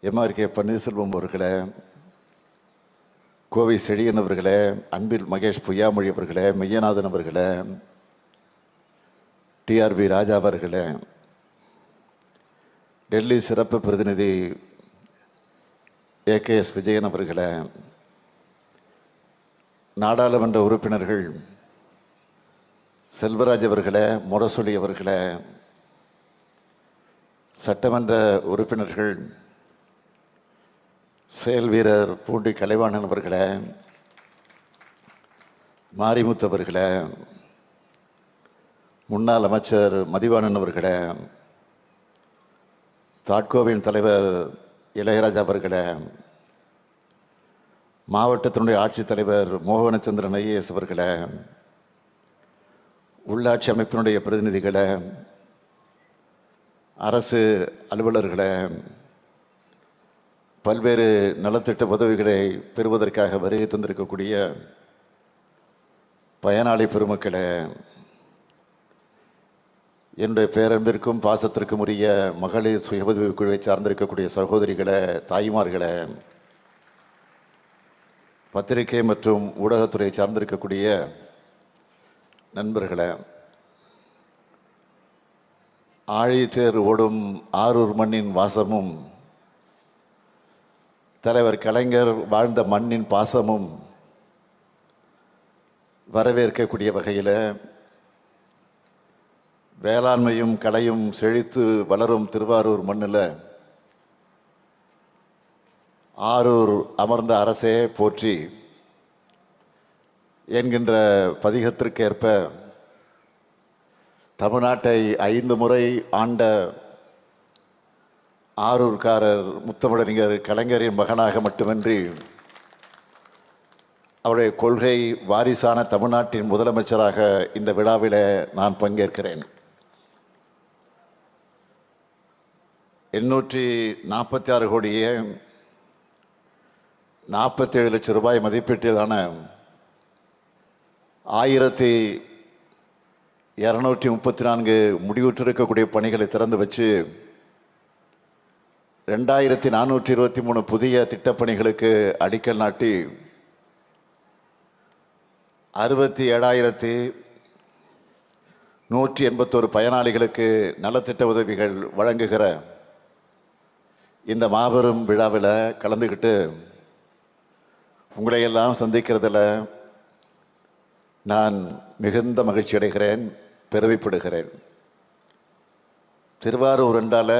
MRK Panneerselvam அவர்களே, கோவை செழியன் அவர்களே, அன்பில் மகேஷ் பொய்யாமொழி அவர்களே, மெய்யநாதன் அவர்களே, டிஆர்பி ராஜா அவர்களே, டெல்லி சிறப்பு பிரதிநிதி ஏகேஎஸ் விஜயன் அவர்களே, நாடாளுமன்ற உறுப்பினர்கள் செல்வராஜ் அவர்களே, முரசொலி அவர்களே, சட்டமன்ற உறுப்பினர்கள் செயல் வீரர் பூண்டி கலைவாணன் அவர்களே, மாரிமுத்து அவர்களே, முன்னாள் அமைச்சர் மதிவாணன் அவர்களே, தாட்கோவின் தலைவர் இளையராஜா அவர்களே, மாவட்டத்தினுடைய ஆட்சித்தலைவர் மோகனச்சந்திரன் ஐஏஎஸ் அவர்களே, உள்ளாட்சி அமைப்பினுடைய பிரதிநிதிகளே, அரசு அலுவலர்களே, பல்வேறு நலத்திட்ட உதவிகளை பெறுவதற்காக வருகை தந்திருக்கக்கூடிய பயனாளி பெருமக்களே, என்னுடைய பேரன்பிற்கும் பாசத்திற்கும் உரிய மகளிர் சுய உதவி குழுவை சார்ந்திருக்கக்கூடிய சகோதரிகளே, தாய்மார்களே, பத்திரிகை மற்றும் ஊடகத்துறை சார்ந்திருக்கக்கூடிய நண்பர்களே, ஆழித்தேர் ஓடும் ஆரூர் மண்ணின் வாசமும் தலைவர் கலைஞர் வாழ்ந்த மண்ணின் பாசமும் வரவேற்கக்கூடிய வகையில் வேளாண்மையும் கலையும் செழித்து வளரும் திருவாரூர் மண்ணில் ஆரூர் அமர்ந்த அரசே போற்றி என்கின்ற பதிகத்திற்கேற்ப தமிழ்நாட்டை 5 முறை ஆண்ட ஆரூர்காரர் முத்தமிழறிஞர் கலைஞரின் மகனாக மட்டுமின்றி அவருடைய கொள்கை வாரிசான தமிழ்நாட்டின் முதலமைச்சராக இந்த விழாவில் நான் பங்கேற்கிறேன். 846 கோடியே 47 லட்சம் ரூபாய் மதிப்பீட்டிலான 1234 முடிவுற்றிருக்கக்கூடிய பணிகளை திறந்து வச்சு 2423 புதிய திட்டப்பணிகளுக்கு அடிக்கல் நாட்டி 67,181 பயனாளிகளுக்கு நலத்திட்ட உதவிகள் வழங்குகிற இந்த மாபெரும் விழாவில் கலந்துக்கிட்டு உங்களையெல்லாம் சந்திக்கிறதுல நான் மிகுந்த மகிழ்ச்சி அடைகிறேன், பெருமைப்படுகிறேன். திருவாரூர் என்றால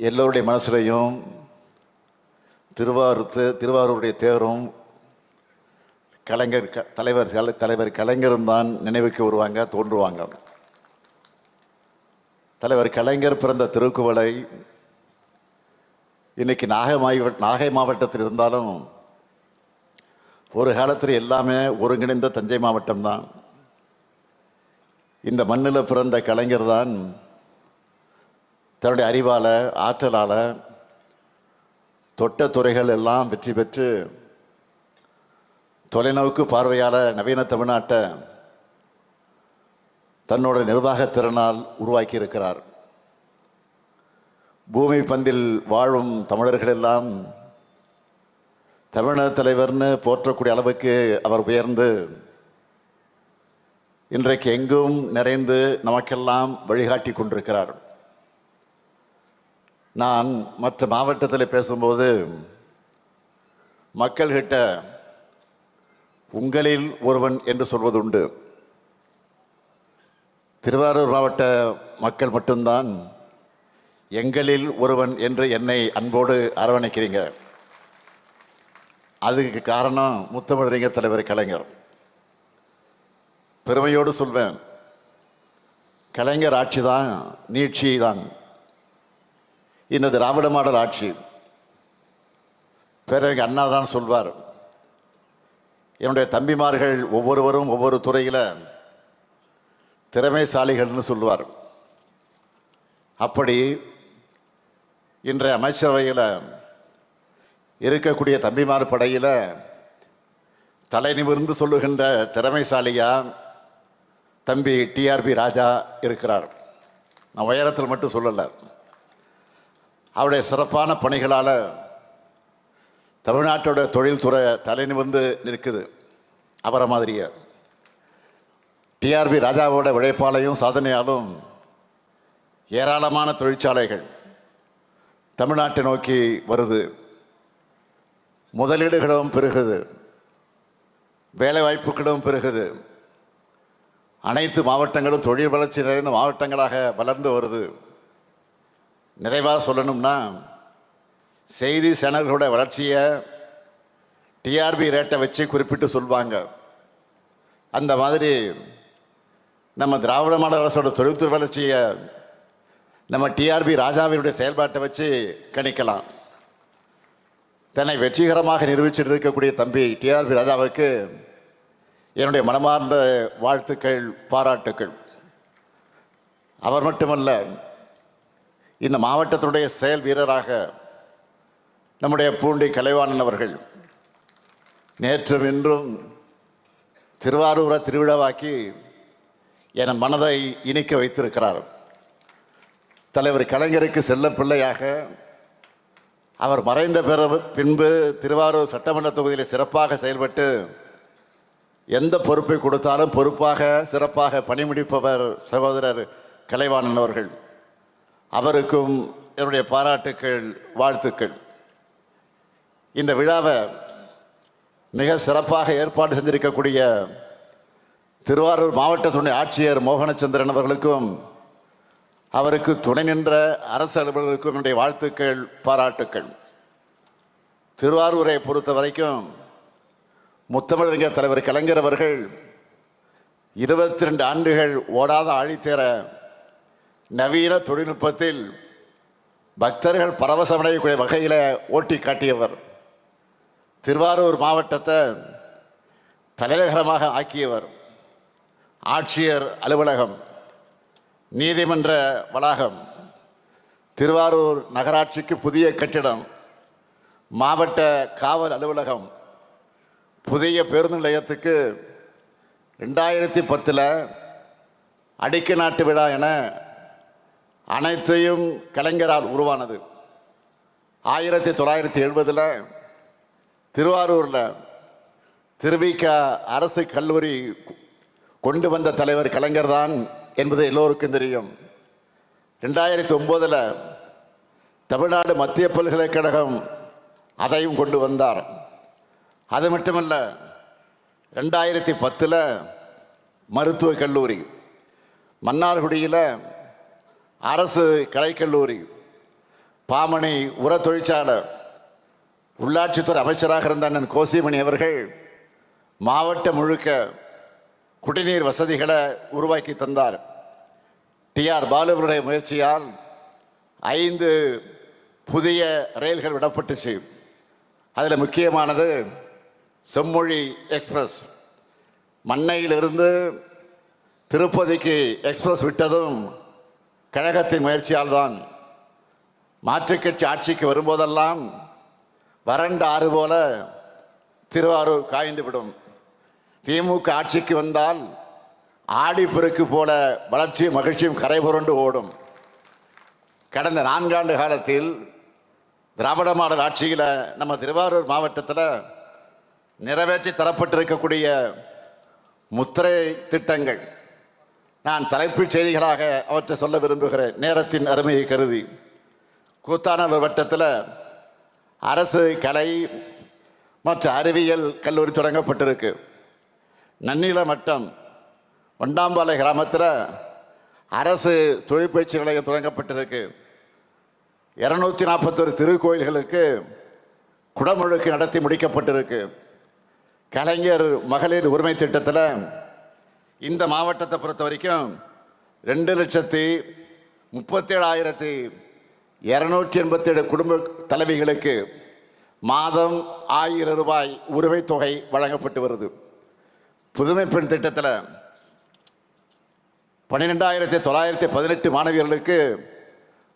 எல்லோருடைய மனசுலையும் திருவாரூருடைய தேரும் கலைஞர் தலைவர் கலைஞரும் தான் நினைவுக்கு வருவாங்க, தோன்றுவாங்க. தலைவர் கலைஞர் பிறந்த திருக்குவளை இன்னைக்கு நாகை மாவட்டத்தில் இருந்தாலும் ஒரு காலத்தில் எல்லாமே ஒருங்கிணைந்த தஞ்சை மாவட்டம்தான். இந்த மண்ணில் பிறந்த கலைஞர் தான் தன்னுடைய அறிவால் ஆற்றலால் தொட்ட துறைகள் எல்லாம் வெற்றி பெற்று தொலைநோக்கு பார்வையால் நவீன தமிழ்நாட்டை தன்னோட நிர்வாகத்திறனால் உருவாக்கி இருக்கிறார். பூமி பந்தில் வாழும் தமிழர்கள் எல்லாம் தமிழக தலைவர்னு போற்றக்கூடிய அளவுக்கு அவர் உயர்ந்து இன்றைக்கு எங்கும் நிறைந்து நமக்கெல்லாம் வழிகாட்டி கொண்டிருக்கிறார். நான் மற்ற மாவட்டத்தில் பேசும்போது மக்கள்கிட்ட உங்களில் ஒருவன் என்று சொல்வது உண்டு. திருவாரூர் மாவட்ட மக்கள் மட்டும்தான் எங்களில் ஒருவன் என்று என்னை அன்போடு அரவணைக்கிறீங்க. அதுக்கு காரணம் முத்தமிழறிஞர் தலைவர் கலைஞர். பெருமையோடு சொல்வேன், கலைஞர் ஆட்சி தான் நீட்சி தான் இந்த திராவிட மாடல் ஆட்சி. பிறகு அண்ணா தான் சொல்வார், என்னுடைய தம்பிமார்கள் ஒவ்வொருவரும் ஒவ்வொரு துறையில் திறமைசாலிகள்னு சொல்லுவார். அப்படி இன்றைய அமைச்சரவையில் இருக்கக்கூடிய தம்பிமார் படையில் தலை நிமிர்ந்து சொல்லுகின்ற திறமைசாலியா தம்பி டிஆர்பி ராஜா இருக்கிறார். நான் உயரத்தில் மட்டும் சொல்லலை. அவருடைய சிறப்பான பணிகளால் தமிழ்நாட்டோட தொழில்துறை தலை நிமிர்ந்து நிற்குது. அவரை மாதிரியே டிஆர்பி ராஜாவோட உழைப்பாலையும் சாதனையாலும் ஏராளமான தொழிற்சாலைகள் தமிழ்நாட்டை நோக்கி வருது. முதலீடுகளும் பெருகுது, வேலைவாய்ப்புகளும் பெருகுது. அனைத்து மாவட்டங்களும் தொழில் வளர்ச்சி நிறைந்த மாவட்டங்களாக வளர்ந்து வருது. நிறைவாக சொல்லணும்னா, செய்தி சேனல்களோட வளர்ச்சியை டிஆர்பி ரேட்டை வச்சு குறிப்பிட்டு சொல்லுவாங்க. அந்த மாதிரி நம்ம திராவிட மாடல் அரசோட தொழில்துறை வளர்ச்சியை நம்ம டிஆர்பி ராஜாவினுடைய செயல்பாட்டை வச்சு கணிக்கலாம். தன்னை வெற்றிகரமாக நிரூபிச்சுட்டு இருக்கக்கூடிய தம்பி டிஆர்பி ராஜாவுக்கு என்னுடைய மனமார்ந்த வாழ்த்துக்கள், பாராட்டுக்கள். அவர் மட்டுமல்ல, இந்த மாவட்டத்தினுடைய செயல் வீரராக நம்முடைய பூண்டி கலைவாணன் அவர்கள் நேற்றும் இன்றும் திருவாரூரை திருவிழாவாக்கி என் மனதை இனிக்க வைத்திருக்கிறார். தலைவர் கலைஞருக்கு செல்ல பிள்ளையாக அவர் மறைந்த பின்பு திருவாரூர் சட்டமன்ற தொகுதியில் சிறப்பாக செயல்பட்டு எந்த பொறுப்பை கொடுத்தாலும் பொறுப்பாக சிறப்பாக பணிமுடிப்பவர் சகோதரர் கலைவாணன் அவர்கள். அவருக்கும் என்னுடைய பாராட்டுக்கள், வாழ்த்துக்கள். இந்த விழாவை மிக சிறப்பாக ஏற்பாடு செஞ்சிருக்கக்கூடிய திருவாரூர் மாவட்டத்துடைய ஆட்சியர் மோகனச்சந்திரன் அவர்களுக்கும் அவருக்கு துணை நின்ற அரசு அலுவலர்களுக்கும் என்னுடைய வாழ்த்துக்கள், பாராட்டுக்கள். திருவாரூரை பொறுத்த வரைக்கும் முத்தமிழறிஞர் தலைவர் கலைஞர் அவர்கள் 22 ஆண்டுகள் ஓடாத ஆழித்தேர நவீன தொழில்நுட்பத்தில் பக்தர்கள் பரவசமடையக்கூடிய வகையில் ஓட்டி காட்டியவர். திருவாரூர் மாவட்டத்தை தலைநகரமாக ஆக்கியவர். ஆட்சியர் அலுவலகம், நீதிமன்ற வளாகம், திருவாரூர் நகராட்சிக்கு புதிய கட்டிடம், மாவட்ட காவல் அலுவலகம், புதிய பேருந்து நிலையத்துக்கு 2010 அடிக்க நாட்டு விழா என அனைத்தையும் கலைஞரால் உருவானது. 1970 திருவாரூரில் திருவிக அரசு கல்லூரி கொண்டு வந்த தலைவர் கலைஞர் தான் என்பது எல்லோருக்கும் தெரியும். 2009 தமிழ்நாடு மத்திய பல்கலைக்கழகம் அதையும் கொண்டு வந்தார். அது மட்டுமல்ல, 2010 மருத்துவக் கல்லூரி, மன்னார்குடியில் அரசு கலைக்கல்லூரி, பாமணி உர தொழிற்சாலை, உள்ளாட்சித்துறை அமைச்சராக இருந்த அண்ணன் கோசிமணி அவர்கள் மாவட்டம் முழுக்க குடிநீர் வசதிகளை உருவாக்கி தந்தார். டிஆர் பாலுவருடைய முயற்சியால் 5 புதிய ரயில்கள் விடப்பட்டுச்சு. அதில் முக்கியமானது செம்மொழி எக்ஸ்பிரஸ். மண்ணையிலிருந்து திருப்பதிக்கு எக்ஸ்பிரஸ் விட்டதும் கழகத்தின் முயற்சியால் தான். மாற்றுக்கட்சி ஆட்சிக்கு வரும்போதெல்லாம் வறண்ட ஆறு போல திருவாரூர் காய்ந்துவிடும். திமுக ஆட்சிக்கு வந்தால் ஆடிப்பெருக்கு போல வளர்ச்சியும் மகிழ்ச்சியும் கரை புரண்டு ஓடும். கடந்த 4 ஆண்டு காலத்தில் திராவிட மாடல் ஆட்சியில் நம்ம திருவாரூர் மாவட்டத்தில் நிறைவேற்றி தரப்பட்டிருக்கக்கூடிய முத்திரை திட்டங்கள் நான் தலைப்புச் செய்திகளாக அவற்றை சொல்ல விரும்புகிறேன், நேரத்தின் அருமையை கருதி. கூத்தாநல்லூர் வட்டத்தில் அரசு கலை மற்றும் அறிவியல் கல்லூரி தொடங்கப்பட்டிருக்கு. நன்னில மட்டம் வண்டாம்பாலை கிராமத்தில் அரசு தொழிற்பயிற்சி நிலையம் தொடங்கப்பட்டிருக்கு. 241 திருக்கோயில்களுக்கு குடமுழுக்கு நடத்தி முடிக்கப்பட்டிருக்கு. கலைஞர் மகளிர் உரிமை திட்டத்தில் இந்த மாவட்டத்தை பொறுத்த வரைக்கும் 2,37,287 குடும்ப தலைவிகளுக்கு மாதம் 1000 ரூபாய் உரிமை தொகை வழங்கப்பட்டு வருது. புதுமை பெண் திட்டத்தில் 12,918 மாணவியர்களுக்கு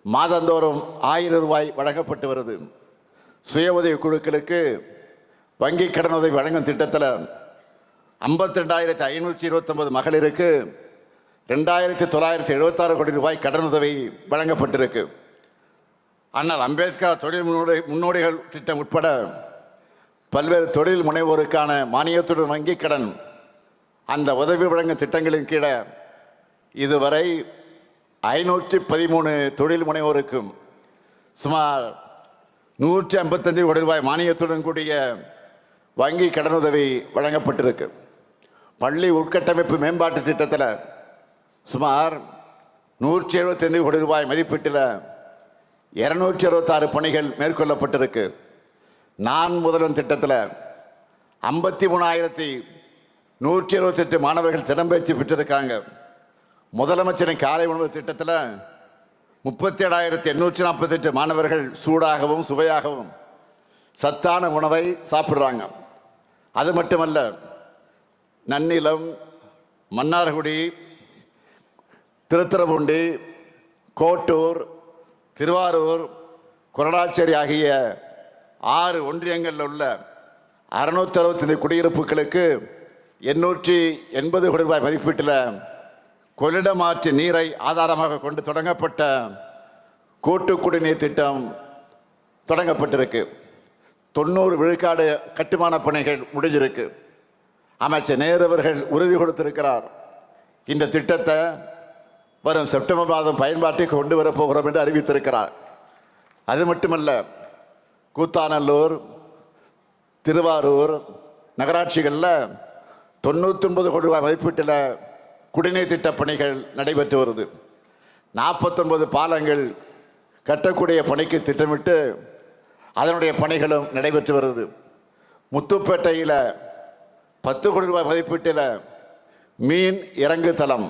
மாதந்தோறும் 1000 ரூபாய் வழங்கப்பட்டு வருது. சுய உதவி குழுக்களுக்கு வங்கி கடனுதவி வழங்கும் திட்டத்தில் 52,529 மகளிருக்கு 2,976 கோடி ரூபாய் கடனுதவி வழங்கப்பட்டிருக்கு. அண்ணல் அம்பேத்கர் தொழில் முன்னோடிகள் திட்டம் உட்பட பல்வேறு தொழில் முனைவோருக்கான மானியத்துடன் வங்கிக் கடன் அந்த உதவி வழங்கும் திட்டங்களின் கீழே இதுவரை 513 தொழில் முனைவோருக்கும் சுமார் 155 கோடி ரூபாய் மானியத்துடன் கூடிய வங்கி கடனுதவி வழங்கப்பட்டிருக்கு. பள்ளி உட்கட்டமைப்பு மேம்பாட்டு திட்டத்தில் சுமார் 175 கோடி ரூபாய் மதிப்பீட்டில் 266 பணிகள் மேற்கொள்ளப்பட்டிருக்கு. நான் முதல்வன் திட்டத்தில் 53,128 மாணவர்கள் திறம்பெயர்ச்சி பெற்றிருக்காங்க. முதலமைச்சரின் காலை உணவு திட்டத்தில் 37,848 மாணவர்கள் சூடாகவும் சுவையாகவும் சத்தான உணவை சாப்பிட்றாங்க. அது மட்டுமல்ல, நன்னிலம், மன்னார்குடி, திருத்துறைப்பூண்டி, கோட்டூர், திருவாரூர், கொரடாச்சேரி ஆகிய 6 ஒன்றியங்களில் உள்ள 665 குடியிருப்புகளுக்கு 880 கோடி ரூபாய் மதிப்பீட்டில் கொள்ளிடமாற்று நீரை ஆதாரமாக கொண்டு தொடங்கப்பட்ட கூட்டு குடிநீர் திட்டம் தொடங்கப்பட்டிருக்கு. 90 விழுக்காடு கட்டுமான பணிகள் முடிஞ்சிருக்கு. அமைச்சர் நேரு அவர்கள் உறுதி கொடுத்திருக்கிறார். இந்த திட்டத்தை வரும் செப்டம்பர் மாதம் பயன்பாட்டுக்கு கொண்டு வரப்போகிறோம் என்று அறிவித்திருக்கிறார். அது மட்டுமல்ல, கூத்தாநல்லூர், திருவாரூர் நகராட்சிகளில் 99 கோடி ரூபாய் மதிப்பீட்டில் குடிநீர் திட்ட பணிகள் நடைபெற்று வருது. 49 பாலங்கள் கட்டக்கூடிய பணிக்கு திட்டமிட்டு அதனுடைய பணிகளும் நடைபெற்று வருது. முத்துப்பேட்டையில் 10 கோடி ரூபாய் மதிப்பீட்டில் மீன் இறங்கு தளம்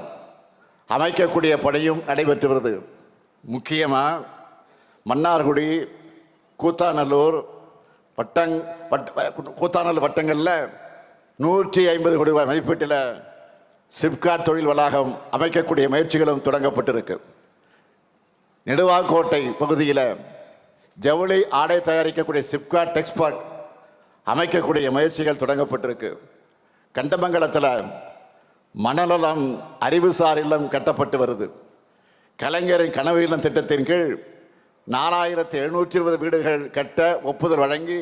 அமைக்கக்கூடிய பணியும் நடைபெற்று வருது. முக்கியமாக மன்னார்குடி, கூத்தாநல்லூர் கூத்தாநல்லூர் வட்டங்களில் 150 கோடி ரூபாய் மதிப்பீட்டில் சிப்காட் தொழில் வளாகம் அமைக்கக்கூடிய முயற்சிகளும் தொடங்கப்பட்டிருக்கு. நெடுவாக்கோட்டை பகுதியில் ஜவுளி ஆடை தயாரிக்கக்கூடிய சிப்காட் டெக்ஸ்பர்ட் அமைக்கக்கூடிய முயற்சிகள் தொடங்கப்பட்டிருக்கு. கண்டமங்கலத்தில் மணநலம் அறிவுசார் இல்லம் கட்டப்பட்டு வருது. கலைஞரின் கனவு இல்லம் திட்டத்தின் கீழ் 4,720 வீடுகள் கட்ட ஒப்புதல் வழங்கி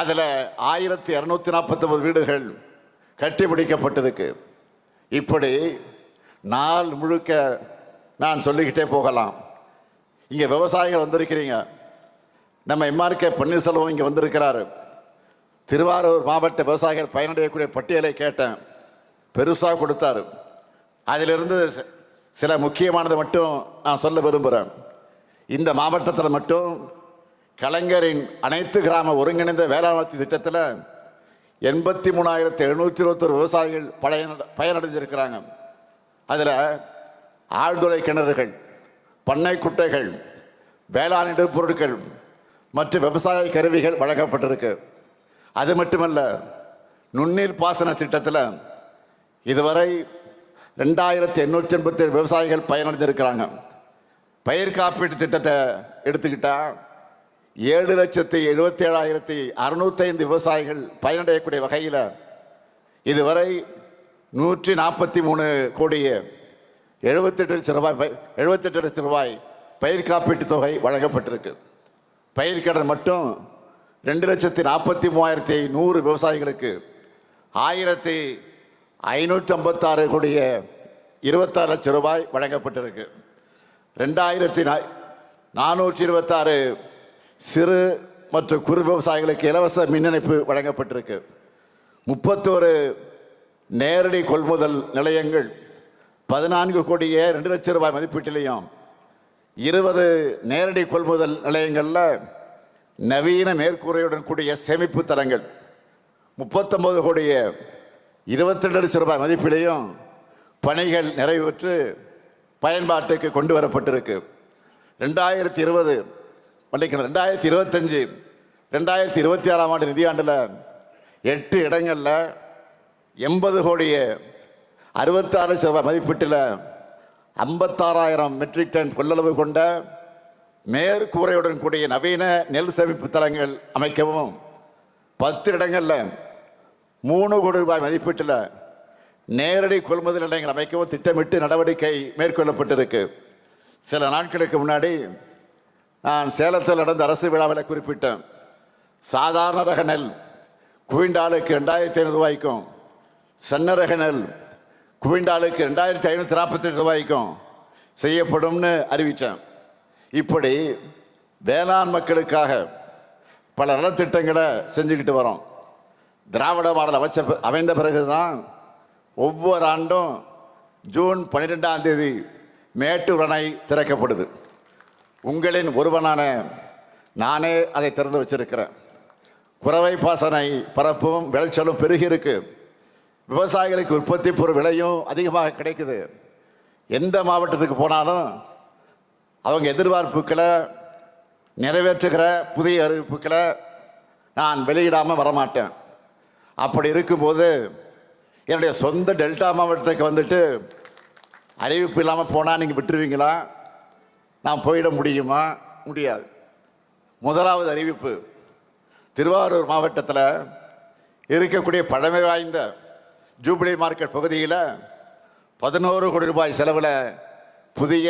அதில் 1,249 வீடுகள் கட்டி முடிக்கப்பட்டிருக்கு. இப்படி நாள் முழுக்க நான் சொல்லிக்கிட்டே போகலாம். இங்கே விவசாயிகள் வந்திருக்கிறீங்க. நம்ம எம்ஆர்கே பன்னீர்செல்வம் இங்கே வந்திருக்கிறாரு. திருவாரூர் மாவட்ட விவசாயிகள் பயனடையக்கூடிய பட்டியலை கேட்டேன், பெருசாக கொடுத்தாரு. அதிலிருந்து சில முக்கியமானதை மட்டும் நான் சொல்ல விரும்புகிறேன். இந்த மாவட்டத்தில் மட்டும் கலைஞரின் அனைத்து கிராம ஒருங்கிணைந்த வேளாண் திட்டத்தில் 83,721 விவசாயிகள் பயனடைஞ்சிருக்கிறாங்க. அதில் ஆழ்துளை கிணறுகள், பண்ணை குட்டைகள், வேளாண் இடுபொருட்கள் மற்றும் விவசாய கருவிகள் வழங்கப்பட்டிருக்கு. அது மட்டுமல்ல, நுண்ணீர் பாசன திட்டத்தில் இதுவரை 2,887 விவசாயிகள் பயனடைஞ்சிருக்கிறாங்க. பயிர் காப்பீட்டு திட்டத்தை எடுத்துக்கிட்டால் 7,77,605 விவசாயிகள் பயனடையக்கூடிய வகையில் இதுவரை 143 கோடியே 78 லட்சம் ரூபாய் பயிர் காப்பீட்டு தொகை வழங்கப்பட்டிருக்கு. பயிர்க்கடன் மட்டும் 2,43,100 விவசாயிகளுக்கு 1,556 கோடியே 26 லட்சம் ரூபாய் வழங்கப்பட்டிருக்கு. 2,426 சிறு மற்றும் குறு விவசாயிகளுக்கு இலவச மின் இணைப்பு வழங்கப்பட்டிருக்கு. 31 நேரடி கொள்முதல் நிலையங்கள் 14 கோடியே 2 லட்சம் ரூபாய் மதிப்பீட்டிலையும் 20 நேரடி கொள்முதல் நிலையங்களில் நவீன மேற்கூரையுடன் கூடிய சேமிப்பு தலங்கள் 39 கோடியே 22 லட்சம் ரூபாய் மதிப்பிலையும் பணிகள் நிறைவேற்று பயன்பாட்டுக்கு கொண்டு வரப்பட்டிருக்கு. 2020 2025 2026 ஆண்டு நிதியாண்டில் 8 இடங்களில் 80 கோடியே 66 லட்சம் ரூபாய் மதிப்பீட்டில் 56,000 மெட்ரிக் டன் கொள்ளளவு கொண்ட மேற்கூரையுடன் கூடிய நவீன நெல் சேமிப்பு தலங்கள் அமைக்கவும் 10 இடங்களில் 3 கோடி ரூபாய் மதிப்பீட்டில் நேரடி கொள்முதல் நிலையங்கள் அமைக்கவும் திட்டமிட்டு நடவடிக்கை மேற்கொள்ளப்பட்டிருக்கு. சில நாட்களுக்கு முன்னாடி நான் சேலத்தில் நடந்த அரசு விழாவில் குறிப்பிட்டேன். சாதாரண ரக நெல் குவிண்டாலுக்கு 2500 ரூபாய்க்கும், சன்ன ரக நெல் குவிண்டாலுக்கு 2548 ரூபாய்க்கும் செய்யப்படும்னு அறிவித்தேன். இப்படி வேளாண் மக்களுக்காக பல நலத்திட்டங்களை செஞ்சுக்கிட்டு வரோம். திராவிட மாடல் அமைந்த பிறகுதான் ஒவ்வொரு ஆண்டும் ஜூன் 12ஆம் தேதி மேட்டூர் அணை திறக்கப்படுது. உங்களின் ஒருவனான நானே அதை திறந்து வச்சிருக்கிறேன். குறவை பாசனை பரப்பும் விளைச்சலும் பெருகி இருக்கு. விவசாயிகளுக்கு உற்பத்தி பொருள் விலையும் அதிகமாக கிடைக்குது. எந்த மாவட்டத்துக்கு போனாலும் அவங்க எதிர்பார்ப்புகளை நிறைவேற்றுகிற புதிய அறிவிப்புகளை நான் வெளியிடாமல் வரமாட்டேன். அப்படி இருக்கும்போது என்னுடைய சொந்த டெல்டா மாவட்டத்துக்கு வந்துட்டு அறிவிப்பு இல்லாமல் போனால் நீங்கள் விட்டுருவீங்களா? நான் போயிட முடியுமா? முடியாது. முதலாவது அறிவிப்பு, திருவாரூர் மாவட்டத்தில் இருக்கக்கூடிய பழமை வாய்ந்த ஜூபிலி மார்க்கெட் பகுதியில் 11 கோடி ரூபாய் செலவில் புதிய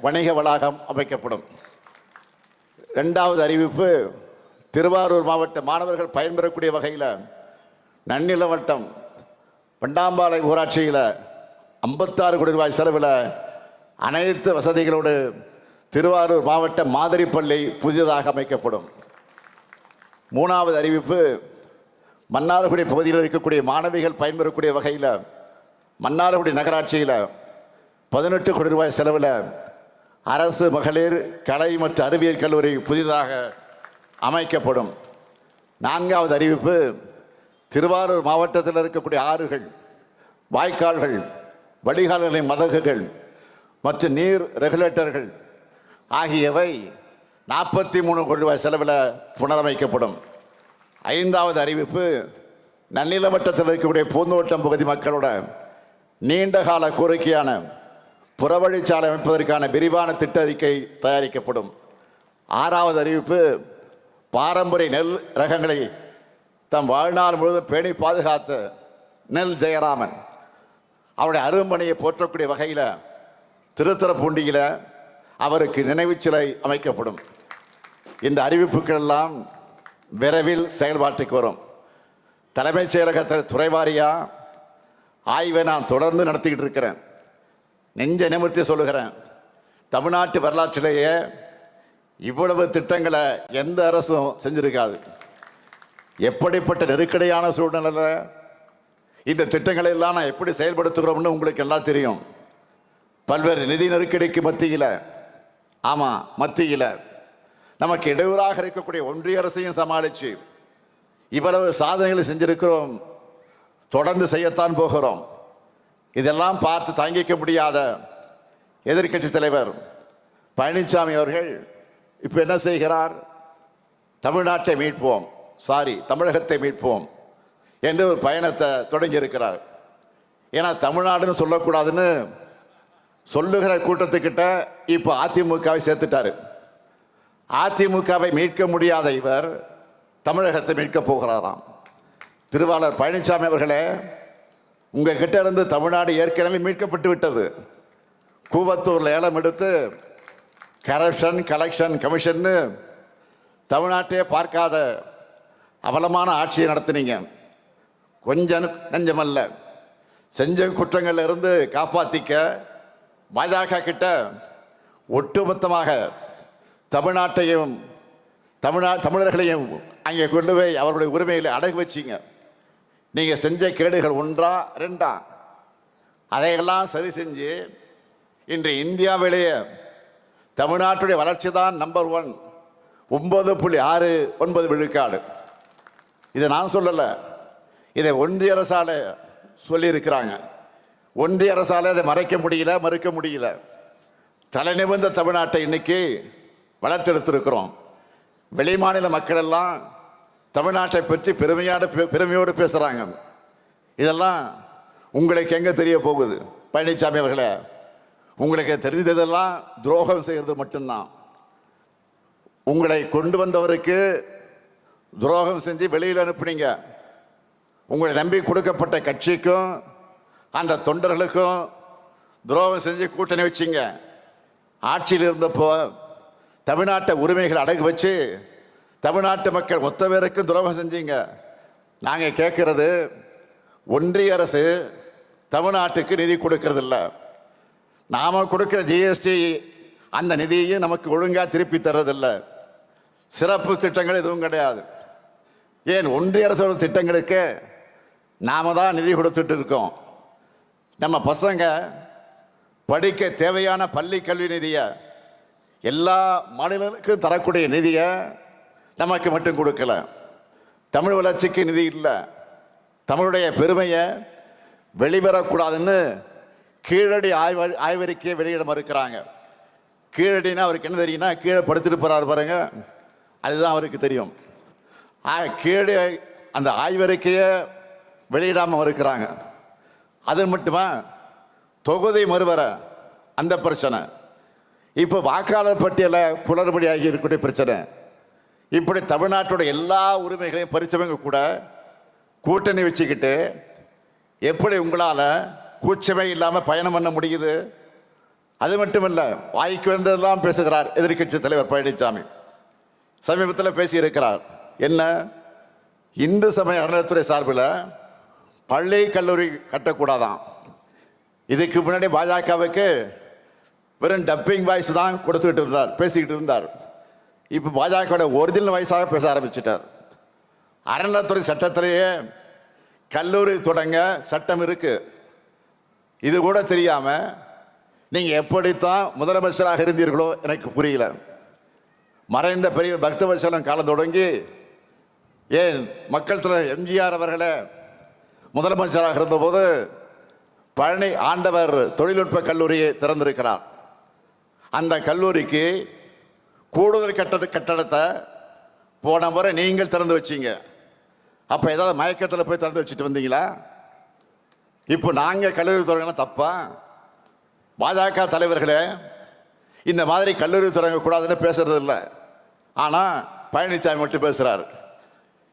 வணிக வளாகம் அமைக்கப்படும். இரண்டாவது அறிவிப்பு, திருவாரூர் மாவட்ட மாணவர்கள் பயன்பெறக்கூடிய வகையில் நன்னில வட்டம் பண்டாம்பாளை ஊராட்சியில் 56 கோடி ரூபாய் செலவில் அனைத்து வசதிகளோடு திருவாரூர் மாவட்ட மாதிரி பள்ளி புதியதாக அமைக்கப்படும். மூணாவது அறிவிப்பு, மன்னார்குடி பகுதியில் இருக்கக்கூடிய மாணவிகள் பயன்பெறக்கூடிய வகையில் மன்னார்குடி நகராட்சியில் 18 கோடி ரூபாய் செலவில் அரசு மகளிர் கலை மற்றும் அறிவியல் கல்லூரி புதிதாக அமைக்கப்படும். நான்காவது அறிவிப்பு, திருவாரூர் மாவட்டத்தில் இருக்கக்கூடிய ஆறுகள், வாய்க்கால்கள், வடிகால்களின் மதகுகள் மற்றும் நீர் ரெகுலேட்டர்கள் ஆகியவை 43 கோடி ரூபாய் செலவில் புனரமைக்கப்படும். ஐந்தாவது அறிவிப்பு, நன்னில வட்டத்தில் இருக்கக்கூடிய பூந்தோட்டம் பகுதி மக்களோட நீண்டகால கோரிக்கையான புறவழிச்சாலை அமைப்பதற்கான விரிவான திட்ட அறிக்கை தயாரிக்கப்படும். ஆறாவது அறிவிப்பு, பாரம்பரிய நெல் ரகங்களை தம் வாழ்நாள் முழுவதும் பேணி பாதுகாத்த நெல் ஜெயராமன் அவருடைய அரும்பணியை போற்றக்கூடிய வகையில் திருத்துறைப்பூண்டியில் அவருக்கு நினைவு சிலை அமைக்கப்படும். இந்த அறிவிப்புகள் எல்லாம் விரைவில் செயல்பாட்டுக்கு வரும். தலைமைச் செயலகத்தை துறைவாரியா ஆய்வை நான் தொடர்ந்து நடத்திக்கிட்டு இருக்கிறேன். நெஞ்ச நிமிர்த்தி சொல்லுகிறேன், தமிழ்நாட்டு வரலாற்றிலேயே இவ்வளவு திட்டங்களை எந்த அரசும் செஞ்சிருக்காது. எப்படிப்பட்ட நெருக்கடியான சூழ்நிலையில் இந்த திட்டங்களை எல்லாம் நான் எப்படி செயல்படுத்துகிறோம்னு உங்களுக்கு எல்லாம் தெரியும். பல்வேறு நிதி நெருக்கடிக்கு மத்தியில், ஆமாம் மத்தியில் நமக்கு இடையூறாக இருக்கக்கூடிய ஒன்றிய அரசையும் சமாளித்து இவ்வளவு சாதனைகளை செஞ்சிருக்கிறோம். தொடர்ந்து செய்யத்தான் போகிறோம். இதெல்லாம் பார்த்து தாங்கிக்க முடியாத எதிர்க்கட்சி தலைவர் பழனிசாமி அவர்கள் இப்போ என்ன செய்கிறார்? தமிழ்நாட்டை மீட்போம், தமிழகத்தை மீட்போம் என்று ஒரு பயணத்தை தொடங்கி இருக்கிறார். ஏன்னா தமிழ்நாடுன்னு சொல்லக்கூடாதுன்னு சொல்லுகிற கூட்டத்துக்கிட்ட இப்போ அதிமுகவை சேர்த்துட்டாரு. அதிமுகவை மீட்க முடியாத இவர் தமிழகத்தை மீட்க போகிறாராம். திருவாளர் பழனிசாமி அவர்களே, உங்கள் கிட்ட இருந்து தமிழ்நாடு ஏற்கனவே மீட்கப்பட்டு விட்டது. கூவத்தூரில் ஏலம் எடுத்து கரப்ஷன் கலெக்ஷன் கமிஷன்னு தமிழ்நாட்டையே பார்க்காத அவலமான ஆட்சியை நடத்தினீங்க. கொஞ்சம் நஞ்சமல்ல, செஞ்ச குற்றங்கள்ல இருந்து காப்பாற்றிக்க பாஜக கிட்ட ஒட்டுமொத்தமாக தமிழ்நாட்டையும் தமிழர்களையும் அங்கே கொண்டு போய் அவருடைய உரிமைகளை அடகு வச்சிங்க. நீங்கள் செஞ்ச கேடுகள் 1 2 அதையெல்லாம் சரி செஞ்சு இன்று இந்தியாவிலேயே தமிழ்நாட்டுடைய வளர்ச்சி தான் நம்பர் 1, 9.69 விழுக்காடு. இதை நான் சொல்லலை, இதை ஒன்றிய அரசால் சொல்லியிருக்கிறாங்க. ஒன்றிய அரசால் அதை மறைக்க முடியல, மறுக்க முடியல. தலை நிமிர்ந்த தமிழ்நாட்டை இன்னைக்கு வளர்த்தெடுத்திருக்கிறோம். வெளிமாநில மக்கள் எல்லாம் தமிழ்நாட்டை பற்றி பெருமையோடு பேசுகிறாங்க. இதெல்லாம் உங்களுக்கு எங்கே தெரிய போகுது? பழனிசாமி அவர்களே, உங்களுக்கு தெரிந்ததெல்லாம் துரோகம் செய்கிறது மட்டும்தான். உங்களை கொண்டு வந்தவருக்கு துரோகம் செஞ்சு வெளியில் அனுப்புனீங்க. உங்களை நம்பி கொடுக்கப்பட்ட கட்சிக்கும் அந்த தொண்டர்களுக்கும் துரோகம் செஞ்சு கூட்டணி வச்சிங்க. ஆட்சியில் இருந்தப்போ தமிழ்நாட்டை உரிமைகள் அடகு வச்சு தமிழ்நாட்டு மக்கள் மொத்த பேருக்கும் துரோகம் செஞ்சீங்க. நாங்கள் கேட்கறது, ஒன்றிய அரசு தமிழ்நாட்டுக்கு நிதி கொடுக்கறதில்ல. நாம் கொடுக்குற ஜிஎஸ்டி அந்த நிதியையும் நமக்கு ஒழுங்காக திருப்பி தர்றதில்லை. சிறப்பு திட்டங்கள் எதுவும் கிடையாது. ஏன் ஒன்றிய அரசோட திட்டங்களுக்கு நாம தான் நிதி கொடுத்துட்டு இருக்கோம். நம்ம பசங்க படிக்க தேவையான பள்ளி கல்வி நிதியை எல்லா மாநிலங்களுக்கும் தரக்கூடிய நிதியை நமக்கு மட்டும் கொடுக்கல. தமிழ் வளர்ச்சிக்கு நிதி இல்லை. தமிழுடைய பெருமையை வெளிவரக்கூடாதுன்னு கீழடி ஆய்வறிக்கையை வெளியிட மறுக்கிறாங்க. கீழடினா அவருக்கு என்ன தெரியும்னா, கீழே படுத்துட்டு போறாரு பாருங்க, அதுதான் அவருக்கு தெரியும். கீழே அந்த ஆய்வறிக்கையை வெளியிடாமல் மறுக்கிறாங்க. அது மட்டுமா, தொகுதி மறுவர அந்த பிரச்சனை, இப்போ வாக்காளர் பட்டியலை குளறுபடியாகி இருக்கக்கூடிய பிரச்சனை, இப்படி தமிழ்நாட்டோட எல்லா உரிமைகளையும் பறிச்சவங்க கூட கூட்டணி வச்சுக்கிட்டு எப்படி உங்களால் கூச்சமே இல்லாமல் பயணம் பண்ண முடியுது? அது மட்டும் இல்லை, வாய்க்கு வந்ததெல்லாம் பேசுகிறார் எதிர்க்கட்சி தலைவர் பழனிசாமி. சமீபத்தில் பேசியிருக்கிறார். என்ன, இந்து சமய அறநிலையத்துறை சார்பில் பள்ளி கல்லூரி கட்டக்கூடாதான். இதுக்கு முன்னாடி பாஜகவுக்கு வெறும் டப்பிங் வாய்ஸ் தான் கொடுத்துக்கிட்டு இருந்தார், பேசிக்கிட்டு இருந்தார். இப்போ பாஜகவோட ஒரிஜினல் வாய்ஸாக பேச ஆரம்பிச்சிட்டார். அறநிலையத்துறை சட்டத்திலேயே கல்லூரி தொடங்க சட்டம் இருக்கு. இது கூட தெரியாம நீங்க எப்படித்தான் முதலமைச்சராக இருந்தீர்களோ எனக்கு புரியல. மறைந்த பெரிய பக்தவத்சலம் காலம் தொடங்கி ஏன் மக்கள் தலைவர் எம்ஜிஆர் அவர்களே முதலமைச்சராக இருந்தபோது பழனி ஆண்டவர் தொழில்நுட்ப கல்லூரியை திறந்திருக்கிறார். அந்த கல்லூரிக்கு கூடுதல் கட்டடத்தை போன முறை நீங்கள் திறந்து வச்சீங்க. அப்போ ஏதாவது மயக்கத்தில் போய் திறந்து வச்சுட்டு வந்தீங்களா? இப்போ நாங்கள் கல்லூரி தொடங்கினா தப்பா? பாஜக தலைவர்களே இந்த மாதிரி கல்லூரி தொடங்கக்கூடாதுன்னு பேசுறது இல்லை. ஆனால் பழனிசாமி மட்டும் பேசுகிறார்.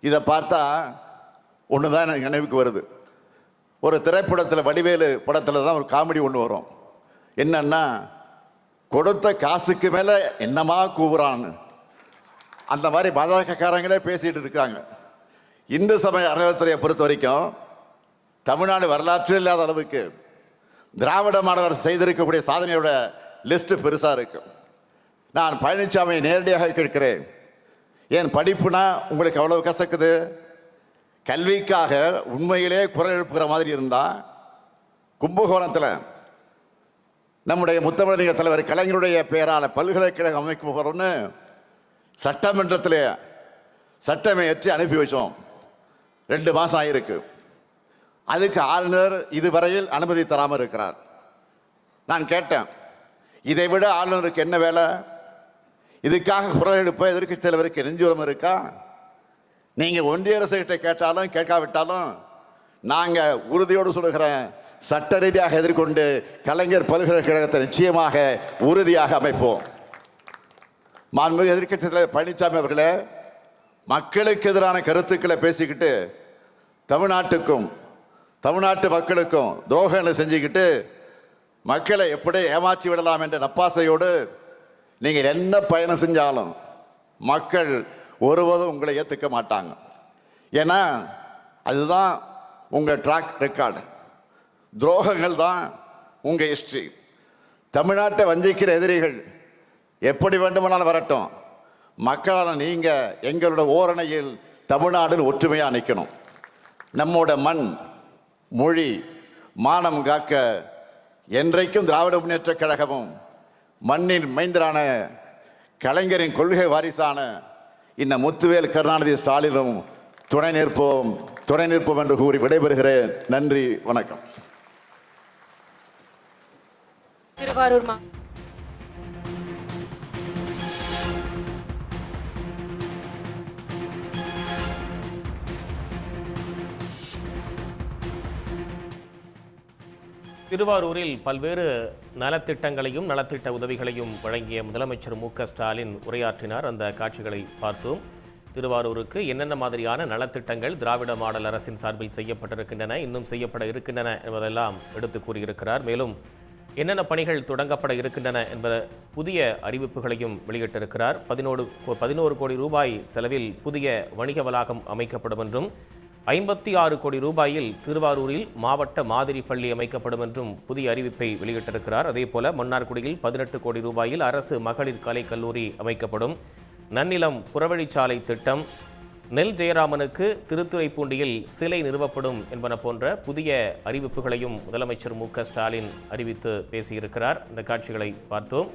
இதை பார்த்தா ஒன்று தான் எனக்கு நினைவுக்கு வருது. ஒரு திரைப்படத்தில், வடிவேலு படத்தில் தான் ஒரு காமெடி ஒன்று வரும். என்னன்னா, கொடுத்த காசுக்கு மேலே என்னமா கூவுறான்னு, அந்த மாதிரி பாஜகக்காரங்களே பேசிட்டு இருக்காங்க. இந்து சமய அறநிலையத்துறையை பொறுத்த வரைக்கும் தமிழ்நாடு வரலாற்றில் இல்லாத அளவுக்கு திராவிட மாடல் அரசு செய்திருக்கக்கூடிய சாதனையோட லிஸ்ட் பெருசா இருக்கு. நான் பழனிசாமியை நேரடியாக கேட்கிறேன், ஏன் படிப்புனா உங்களுக்கு அவ்வளவு கசக்குது? கல்விக்காக உண்மையிலே குரல் எழுப்புகிற மாதிரி இருந்தா, கும்பகோணத்தில் நம்முடைய முத்தமிழறிஞர் தலைவர் கலைஞருடைய பெயரால் பல்கலைக்கழகம் அமைக்க போறோம்னு சட்டமன்றத்தில் சட்டமே ஏற்றி அனுப்பி வச்சோம். 2 மாதம் ஆயிருக்கு. அதுக்கு ஆளுநர் இதுவரையில் அனுமதி தராமல் இருக்கிறார். நான் கேட்டேன், இதை விட ஆளுநருக்கு என்ன வேலை? இதுக்காக குரல் எழுப்ப எதிர்க்கட்சி தலைவருக்கு நெஞ்சுரம் இருக்கா? நீங்கள் ஒன்றிய அரசு கிட்ட கேட்டாலும் கேட்காவிட்டாலும் நாங்கள் உறுதியோடு சொல்லுகிறேன், சட்ட ரீதியாக எதிர்கொண்டு கலைஞர் பல்கலைக்கழகத்தை நிச்சயமாக உறுதியாக அமைப்போம். மாண்புமிகு எதிர்க்கட்சி தலைவர் பழனிசாமி அவர்களே, மக்களுக்கு எதிரான கருத்துக்களை பேசிக்கிட்டு தமிழ்நாட்டுக்கும் தமிழ்நாட்டு மக்களுக்கும் துரோகங்களை செஞ்சுக்கிட்டு மக்களை எப்படி ஏமாற்றி விடலாம் என்ற நப்பாசையோடு நீங்கள் என்ன பயணம் செஞ்சாலும் மக்கள் ஒருவதும் உங்களை ஏற்றுக்க மாட்டாங்க. ஏன்னா அதுதான் உங்கள் ட்ராக் ரெக்கார்டு. துரோகங்கள் தான் உங்கள் ஹிஸ்ட்ரி. தமிழ்நாட்டை வஞ்சிக்கிற எதிரிகள் எப்படி வேண்டுமானாலும் வரட்டும், மக்களான நீங்கள் எங்களோட ஓரணையில் தமிழ்நாடு ஒற்றுமையாக நிற்கணும். நம்மோட மண், மொழி, மானம் காக்க என்றைக்கும் திராவிட முன்னேற்ற கழகமும் மண்ணின் மைந்தரான கலைஞரின் கொள்கை வாரிசான இந்த முத்துவேல் கருணாநிதி ஸ்டாலினும் துணை நிற்போம் என்று கூறி விடைபெறுகிறேன். நன்றி, வணக்கம். திருவாரூர் திருவாரூரில் பல்வேறு நலத்திட்டங்களையும் நலத்திட்ட உதவிகளையும் வழங்கிய முதலமைச்சர் மு.க.ஸ்டாலின் உரையாற்றினார். அந்த காட்சிகளை பார்த்தோம். திருவாரூருக்கு என்னென்ன மாதிரியான நலத்திட்டங்கள் திராவிட மாடல் அரசின் சார்பில் செய்யப்பட்டிருக்கின்றன, இன்னும் செய்யப்பட இருக்கின்றன என்பதெல்லாம் எடுத்து கூறியிருக்கிறார். மேலும் என்னென்ன பணிகள் தொடங்கப்பட இருக்கின்றன என்பத புதிய அறிவிப்புகளையும் வெளியிட்டிருக்கிறார். 11 கோடி ரூபாய் செலவில் புதிய வணிக வளாகம் அமைக்கப்படும் என்றும் 56 கோடி ரூபாயில் திருவாரூரில் மாவட்ட மாதிரி பள்ளி அமைக்கப்படும் என்றும் புதிய அறிவிப்பை வெளியிட்டிருக்கிறார். அதேபோல மன்னார்குடியில் 18 கோடி ரூபாயில் அரசு மகளிர் கலைக் கல்லூரி அமைக்கப்படும். நன்னிலம் புறவழிச்சாலை திட்டம், நெல் ஜெயராமனுக்கு திருத்துறைப்பூண்டியில் சிலை நிறுவப்படும் என்பன போன்ற புதிய அறிவிப்புகளையும் முதலமைச்சர் மு க ஸ்டாலின் அறிவித்து பேசியிருக்கிறார். இந்த காட்சிகளை பார்த்தோம்.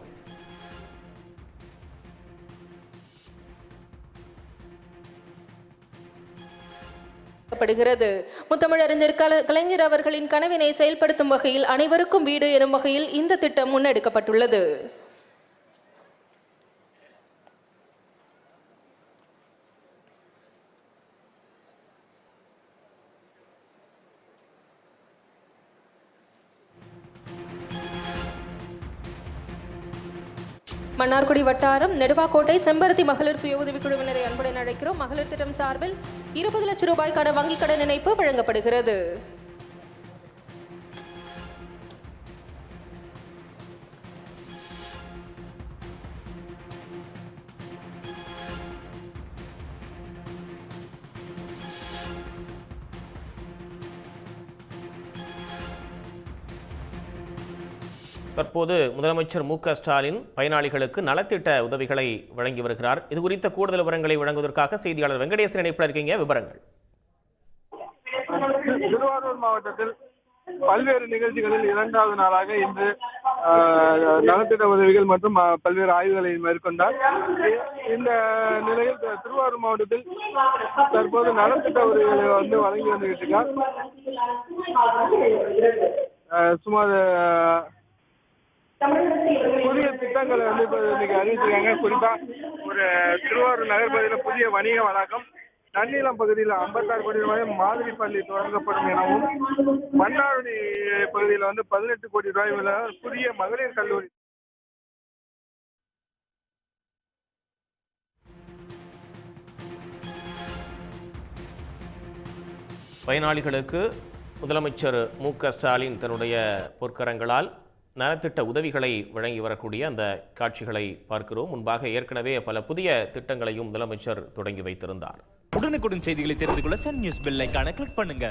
முத்தமிழறிஞர் கலைஞர் அவர்களின் கனவினை செயல்படுத்தும் வகையில் அனைவருக்கும் வீடு எனும் வகையில் இந்த திட்டம் முன்னெடுக்கப்பட்டுள்ளது. மன்னார்குடி வட்டாரம் நெடுவாக்கோட்டை செம்பருத்தி மகளிர் சுய உதவிக் குழுவினரை அன்புடன் அழைக்கிறோம். மகளிர் திட்டம் சார்பில் 20 லட்சம் ரூபாய்க்கான வங்கிக் கடன் இணைப்பு வழங்கப்படுகிறது. தற்போது முதலமைச்சர் மு க ஸ்டாலின் பயனாளிகளுக்கு நலத்திட்ட உதவிகளை வழங்கி வருகிறார். இது குறித்த கூடுதல் விவரங்களை வழங்குவதற்காக செய்தியாளர் வெங்கடேசன் இணைப்பில் இருக்கீங்க. விவரங்கள். திருவாரூர் மாவட்டத்தில் பல்வேறு நிகழ்ச்சிகளில் 2வது நாளாக இன்று நலத்திட்ட உதவிகள் மற்றும் பல்வேறு ஆய்வுகளை மேற்கொண்டார். இந்த நிலையில் திருவாரூர் மாவட்டத்தில் தற்போது நலத்திட்ட உதவிகளை வழங்கி வந்துகிட்டு இருக்கார். சுமார் புதிய திட்டங்களை இன்னைக்கு அறிவிச்சிருக்காங்க. குறிப்பா ஒரு திருவாரூர் நகர் பகுதியில் புதிய வணிக வளாகம், நன்னிலம் பகுதியில் 56 கோடி ரூபாய் மாதிரி பள்ளி தொடங்கப்படும் எனவும், மன்னார்குடி பகுதியில் 18 கோடி ரூபாய் புதிய மகளிர் கல்லூரி. பயனாளிகளுக்கு முதலமைச்சர் மு க ஸ்டாலின் தன்னுடைய பொற்கரங்களால் நலத்திட்ட உதவிகளை வழங்கி வரக்கூடிய அந்த காட்சிகளை பார்க்கிறோம். முன்பாக ஏற்கனவே பல புதிய திட்டங்களையும் முதலமைச்சர் தொடங்கி வைத்திருந்தார். உடனுக்குடன் செய்திகளை தெரிந்து கொள்ள சன் நியூஸ் பெல் ஐகானை கிளிக் பண்ணுங்க.